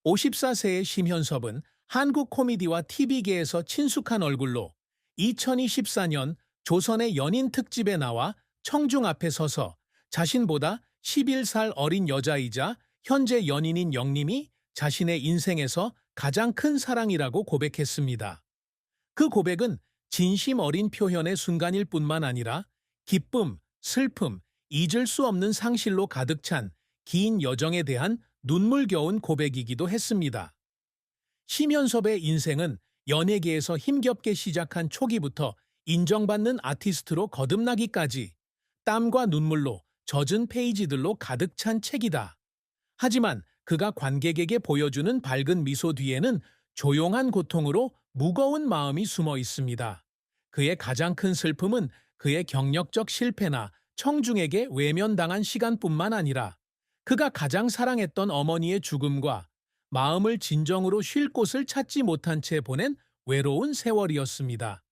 54세의 심현섭은 한국 코미디와 TV계에서 친숙한 얼굴로 2024년 조선의 연인 특집에 나와 청중 앞에 서서 자신보다 11살 어린 여자이자 현재 연인인 영림이 자신의 인생에서 가장 큰 사랑이라고 고백했습니다. 그 고백은 진심 어린 표현의 순간일 뿐만 아니라 기쁨, 슬픔, 잊을 수 없는 상실로 가득 찬 긴 여정에 대한 눈물겨운 고백이기도 했습니다. 심연섭의 인생은 연예계에서 힘겹게 시작한 초기부터 인정받는 아티스트로 거듭나기까지 땀과 눈물로 젖은 페이지들로 가득 찬 책이다. 하지만 그가 관객에게 보여주는 밝은 미소 뒤에는 조용한 고통으로 무거운 마음이 숨어 있습니다. 그의 가장 큰 슬픔은 그의 경력적 실패나 청중에게 외면당한 시간뿐만 아니라 그가 가장 사랑했던 어머니의 죽음과 마음을 진정으로 쉴 곳을 찾지 못한 채 보낸 외로운 세월이었습니다.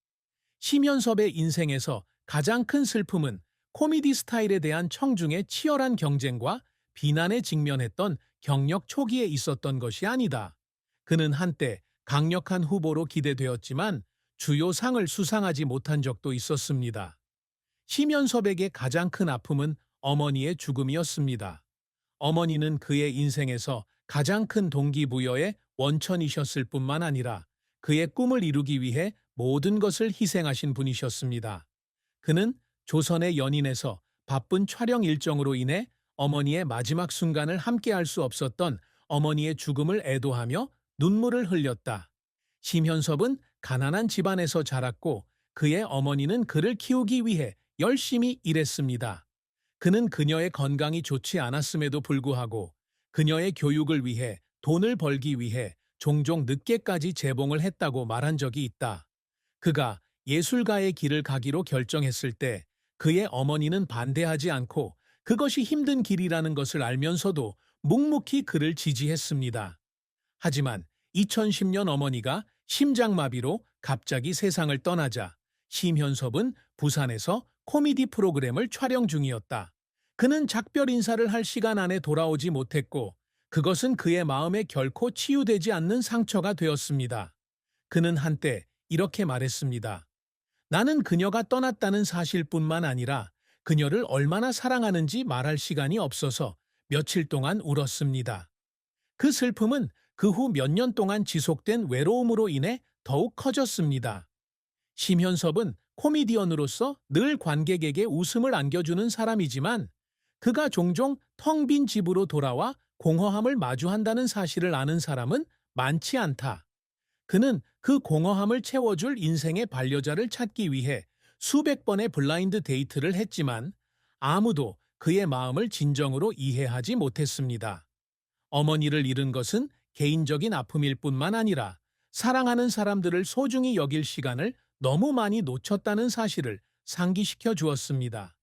심연섭의 인생에서 가장 큰 슬픔은 코미디 스타일에 대한 청중의 치열한 경쟁과 비난에 직면했던 경력 초기에 있었던 것이 아니다. 그는 한때 강력한 후보로 기대되었지만 주요 상을 수상하지 못한 적도 있었습니다. 심연섭에게 가장 큰 아픔은 어머니의 죽음이었습니다. 어머니는 그의 인생에서 가장 큰 동기부여의 원천이셨을 뿐만 아니라 그의 꿈을 이루기 위해 모든 것을 희생하신 분이셨습니다. 그는 조선의 연인에서 바쁜 촬영 일정으로 인해 어머니의 마지막 순간을 함께할 수 없었던 어머니의 죽음을 애도하며 눈물을 흘렸다. 심현섭은 가난한 집안에서 자랐고 그의 어머니는 그를 키우기 위해 열심히 일했습니다. 그는 그녀의 건강이 좋지 않았음에도 불구하고 그녀의 교육을 위해 돈을 벌기 위해 종종 늦게까지 재봉을 했다고 말한 적이 있다. 그가 예술가의 길을 가기로 결정했을 때 그의 어머니는 반대하지 않고 그것이 힘든 길이라는 것을 알면서도 묵묵히 그를 지지했습니다. 하지만 2010년 어머니가 심장마비로 갑자기 세상을 떠나자 심현섭은 부산에서 코미디 프로그램을 촬영 중이었다. 그는 작별 인사를 할 시간 안에 돌아오지 못했고 그것은 그의 마음에 결코 치유되지 않는 상처가 되었습니다. 그는 한때 이렇게 말했습니다. 나는 그녀가 떠났다는 사실뿐만 아니라 그녀를 얼마나 사랑하는지 말할 시간이 없어서 며칠 동안 울었습니다. 그 슬픔은 그 후 몇 년 동안 지속된 외로움으로 인해 더욱 커졌습니다. 심현섭은 코미디언으로서 늘 관객에게 웃음을 안겨주는 사람이지만 그가 종종 텅 빈 집으로 돌아와 공허함을 마주한다는 사실을 아는 사람은 많지 않다. 그는 그 공허함을 채워줄 인생의 반려자를 찾기 위해 수백 번의 블라인드 데이트를 했지만 아무도 그의 마음을 진정으로 이해하지 못했습니다. 어머니를 잃은 것은 개인적인 아픔일 뿐만 아니라 사랑하는 사람들을 소중히 여길 시간을 너무 많이 놓쳤다는 사실을 상기시켜 주었습니다.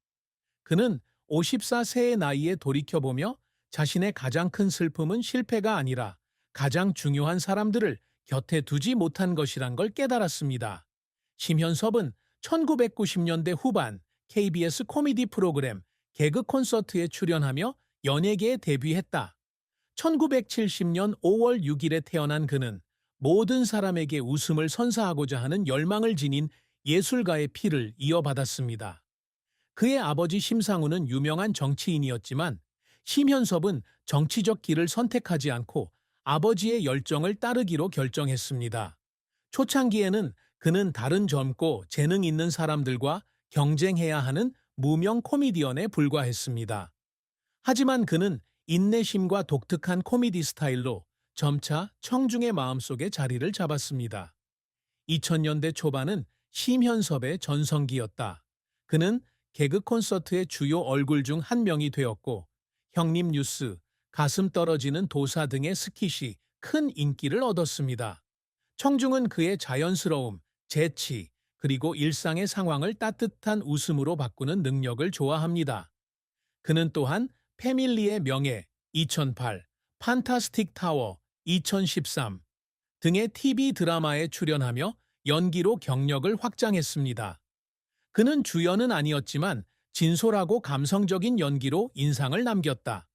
그는 54세의 나이에 돌이켜보며 자신의 가장 큰 슬픔은 실패가 아니라 가장 중요한 사람들을 곁에 두지 못한 것이란 걸 깨달았습니다. 심현섭은 1990년대 후반 KBS 코미디 프로그램 개그 콘서트에 출연하며 연예계에 데뷔했다. 1970년 5월 6일에 태어난 그는 모든 사람에게 웃음을 선사하고자 하는 열망을 지닌 예술가의 피를 이어받았습니다. 그의 아버지 심상우는 유명한 정치인이었지만 심현섭은 정치적 길을 선택하지 않고 아버지의 열정을 따르기로 결정했습니다. 초창기에는 그는 다른 젊고 재능 있는 사람들과 경쟁해야 하는 무명 코미디언에 불과했습니다. 하지만 그는 인내심과 독특한 코미디 스타일로 점차 청중의 마음속에 자리를 잡았습니다. 2000년대 초반은 심현섭의 전성기였다. 그는 개그 콘서트의 주요 얼굴 중 한 명이 되었고 형님 뉴스, 가슴 떨어지는 도사 등의 스킷이 큰 인기를 얻었습니다. 청중은 그의 자연스러움, 재치, 그리고 일상의 상황을 따뜻한 웃음으로 바꾸는 능력을 좋아합니다. 그는 또한 패밀리의 명예 2008, 판타스틱 타워 2013 등의 TV 드라마에 출연하며 연기로 경력을 확장했습니다. 그는 주연은 아니었지만 진솔하고 감성적인 연기로 인상을 남겼다.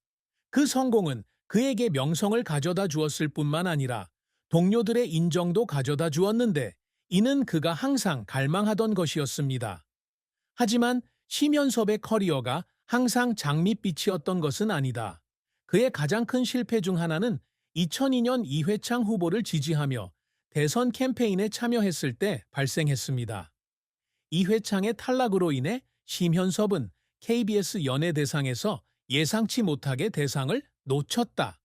그 성공은 그에게 명성을 가져다 주었을 뿐만 아니라 동료들의 인정도 가져다 주었는데 이는 그가 항상 갈망하던 것이었습니다. 하지만 심연섭의 커리어가 항상 장밋빛이었던 것은 아니다. 그의 가장 큰 실패 중 하나는 2002년 이회창 후보를 지지하며 대선 캠페인에 참여했을 때 발생했습니다. 이회창의 탈락으로 인해 심현섭은 KBS 연예대상에서 예상치 못하게 대상을 놓쳤다.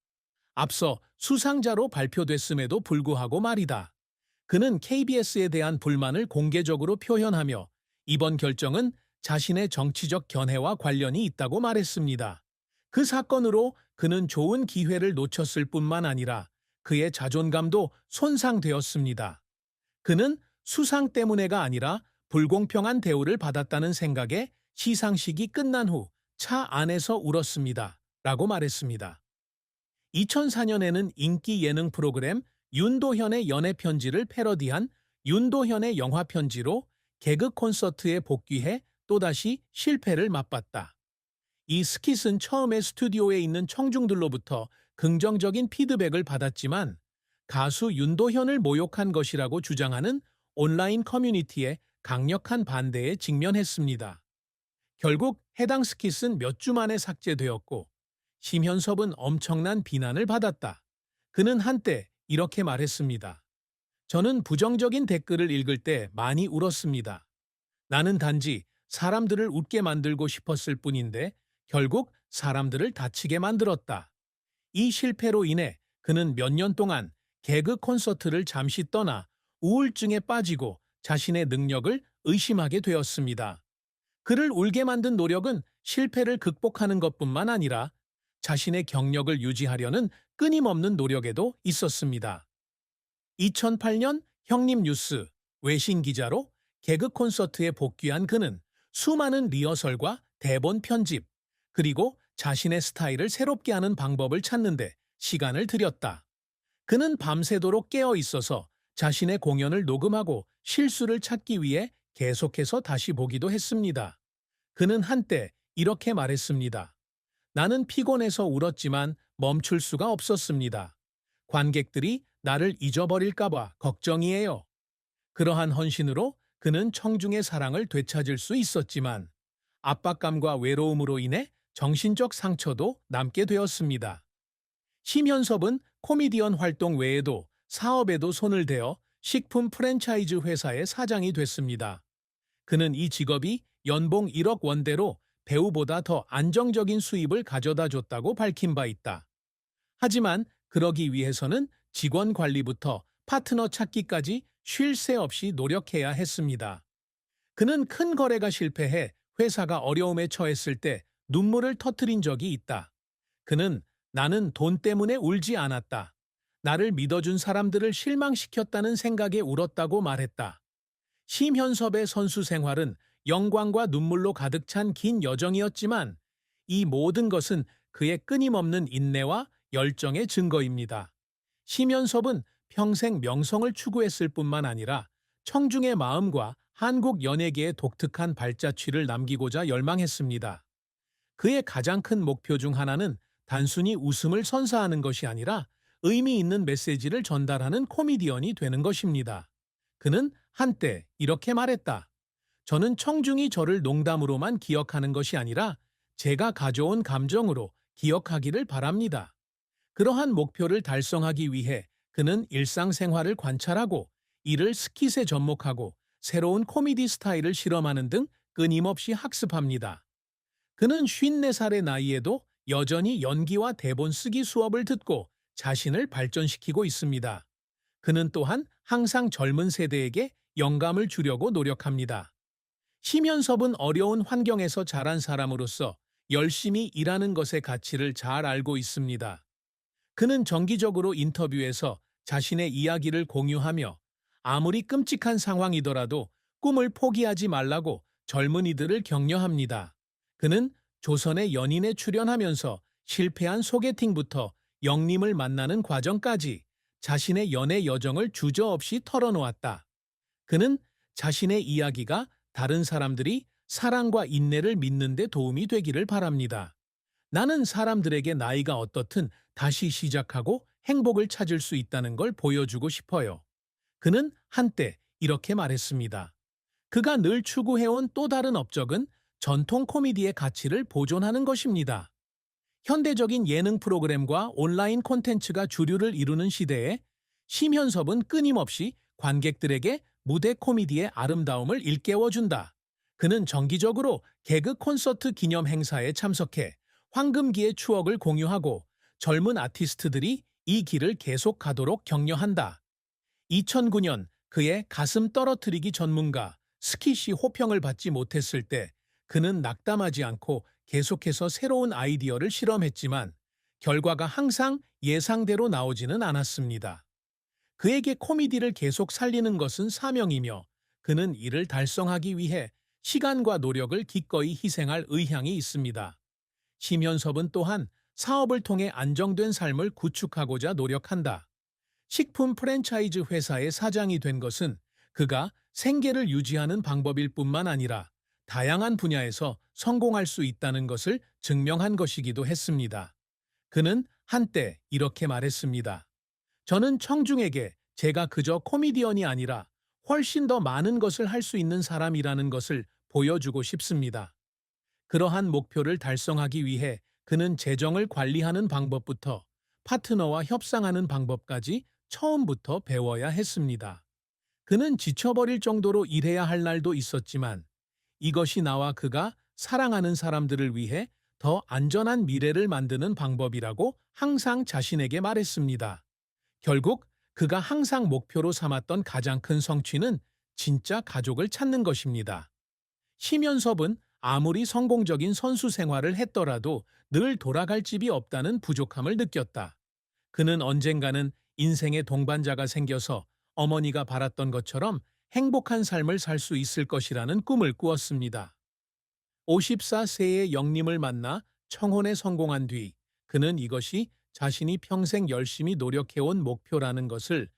앞서 수상자로 발표됐음에도 불구하고 말이다. 그는 KBS에 대한 불만을 공개적으로 표현하며 이번 결정은 자신의 정치적 견해와 관련이 있다고 말했습니다. 그 사건으로 그는 좋은 기회를 놓쳤을 뿐만 아니라 그의 자존감도 손상되었습니다. 그는 수상 때문에가 아니라 불공평한 대우를 받았다는 생각에 시상식이 끝난 후 차 안에서 울었습니다. 라고 말했습니다. 2004년에는 인기 예능 프로그램 윤도현의 연애편지를 패러디한 윤도현의 영화편지로 개그 콘서트에 복귀해 또다시 실패를 맛봤다. 이 스킷은 처음에 스튜디오에 있는 청중들로부터 긍정적인 피드백을 받았지만 가수 윤도현을 모욕한 것이라고 주장하는 온라인 커뮤니티의 강력한 반대에 직면했습니다. 결국 해당 스킷은 몇 주 만에 삭제되었고 심현섭은 엄청난 비난을 받았다. 그는 한때 이렇게 말했습니다. 저는 부정적인 댓글을 읽을 때 많이 울었습니다. 나는 단지 사람들을 웃게 만들고 싶었을 뿐인데 결국 사람들을 다치게 만들었다. 이 실패로 인해 그는 몇 년 동안 개그 콘서트를 잠시 떠나 우울증에 빠지고 자신의 능력을 의심하게 되었습니다. 그를 울게 만든 노력은 실패를 극복하는 것뿐만 아니라 자신의 경력을 유지하려는 끊임없는 노력에도 있었습니다. 2008년 형님 뉴스 외신 기자로 개그 콘서트에 복귀한 그는 수많은 리허설과 대본 편집, 그리고 자신의 스타일을 새롭게 하는 방법을 찾는데 시간을 들였다. 그는 밤새도록 깨어 있어서 자신의 공연을 녹음하고 실수를 찾기 위해 계속해서 다시 보기도 했습니다. 그는 한때 이렇게 말했습니다. 나는 피곤해서 울었지만 멈출 수가 없었습니다. 관객들이 나를 잊어버릴까봐 걱정이에요. 그러한 헌신으로 그는 청중의 사랑을 되찾을 수 있었지만 압박감과 외로움으로 인해 정신적 상처도 남게 되었습니다. 심현섭은 코미디언 활동 외에도 사업에도 손을 대어 식품 프랜차이즈 회사의 사장이 됐습니다. 그는 이 직업이 연봉 1억 원대로 배우보다 더 안정적인 수입을 가져다 줬다고 밝힌 바 있다. 하지만 그러기 위해서는 직원 관리부터 파트너 찾기까지 쉴 새 없이 노력해야 했습니다. 그는 큰 거래가 실패해 회사가 어려움에 처했을 때 눈물을 터뜨린 적이 있다. 그는 나는 돈 때문에 울지 않았다. 나를 믿어준 사람들을 실망시켰다는 생각에 울었다고 말했다. 심현섭의 선수 생활은 영광과 눈물로 가득 찬 긴 여정이었지만 이 모든 것은 그의 끊임없는 인내와 열정의 증거입니다. 심현섭은 평생 명성을 추구했을 뿐만 아니라 청중의 마음과 한국 연예계의 독특한 발자취를 남기고자 열망했습니다. 그의 가장 큰 목표 중 하나는 단순히 웃음을 선사하는 것이 아니라 의미 있는 메시지를 전달하는 코미디언이 되는 것입니다. 그는 한때 이렇게 말했다. 저는 청중이 저를 농담으로만 기억하는 것이 아니라 제가 가져온 감정으로 기억하기를 바랍니다. 그러한 목표를 달성하기 위해 그는 일상생활을 관찰하고 이를 스킷에 접목하고 새로운 코미디 스타일을 실험하는 등 끊임없이 학습합니다. 그는 54살의 나이에도 여전히 연기와 대본 쓰기 수업을 듣고 자신을 발전시키고 있습니다. 그는 또한 항상 젊은 세대에게 영감을 주려고 노력합니다. 심현섭은 어려운 환경에서 자란 사람으로서 열심히 일하는 것의 가치를 잘 알고 있습니다. 그는 정기적으로 인터뷰에서 자신의 이야기를 공유하며 아무리 끔찍한 상황이더라도 꿈을 포기하지 말라고 젊은이들을 격려합니다. 그는 조선의 연인에 출연하면서 실패한 소개팅부터 영림을 만나는 과정까지 자신의 연애 여정을 주저없이 털어놓았다. 그는 자신의 이야기가 다른 사람들이 사랑과 인내를 믿는 데 도움이 되기를 바랍니다. 나는 사람들에게 나이가 어떻든 다시 시작하고 행복을 찾을 수 있다는 걸 보여주고 싶어요. 그는 한때 이렇게 말했습니다. 그가 늘 추구해온 또 다른 업적은 전통 코미디의 가치를 보존하는 것입니다. 현대적인 예능 프로그램과 온라인 콘텐츠가 주류를 이루는 시대에 심현섭은 끊임없이 관객들에게 무대 코미디의 아름다움을 일깨워준다. 그는 정기적으로 개그 콘서트 기념 행사에 참석해 황금기의 추억을 공유하고 젊은 아티스트들이 이 길을 계속 가도록 격려한다. 2009년 그의 가슴 떨어뜨리기 전문가 스키시 호평을 받지 못했을 때 그는 낙담하지 않고 계속해서 새로운 아이디어를 실험했지만 결과가 항상 예상대로 나오지는 않았습니다. 그에게 코미디를 계속 살리는 것은 사명이며 그는 이를 달성하기 위해 시간과 노력을 기꺼이 희생할 의향이 있습니다. 심현섭은 또한 사업을 통해 안정된 삶을 구축하고자 노력한다. 식품 프랜차이즈 회사의 사장이 된 것은 그가 생계를 유지하는 방법일 뿐만 아니라 다양한 분야에서 성공할 수 있다는 것을 증명한 것이기도 했습니다. 그는 한때 이렇게 말했습니다. 저는 청중에게 제가 그저 코미디언이 아니라 훨씬 더 많은 것을 할 수 있는 사람이라는 것을 보여주고 싶습니다. 그러한 목표를 달성하기 위해 그는 재정을 관리하는 방법부터 파트너와 협상하는 방법까지 처음부터 배워야 했습니다. 그는 지쳐버릴 정도로 일해야 할 날도 있었지만 이것이 나와 그가 사랑하는 사람들을 위해 더 안전한 미래를 만드는 방법이라고 항상 자신에게 말했습니다. 결국 그가 항상 목표로 삼았던 가장 큰 성취는 진짜 가족을 찾는 것입니다. 심연섭은 아무리 성공적인 선수 생활을 했더라도 늘 돌아갈 집이 없다는 부족함을 느꼈다. 그는 언젠가는 인생의 동반자가 생겨서 어머니가 바랐던 것처럼 행복한 삶을 살 수 있을 것이라는 꿈을 꾸었습니다. 54세의 영림을 만나 청혼에 성공한 뒤 그는 이것이 자신이 평생 열심히 노력해온 목표라는 것을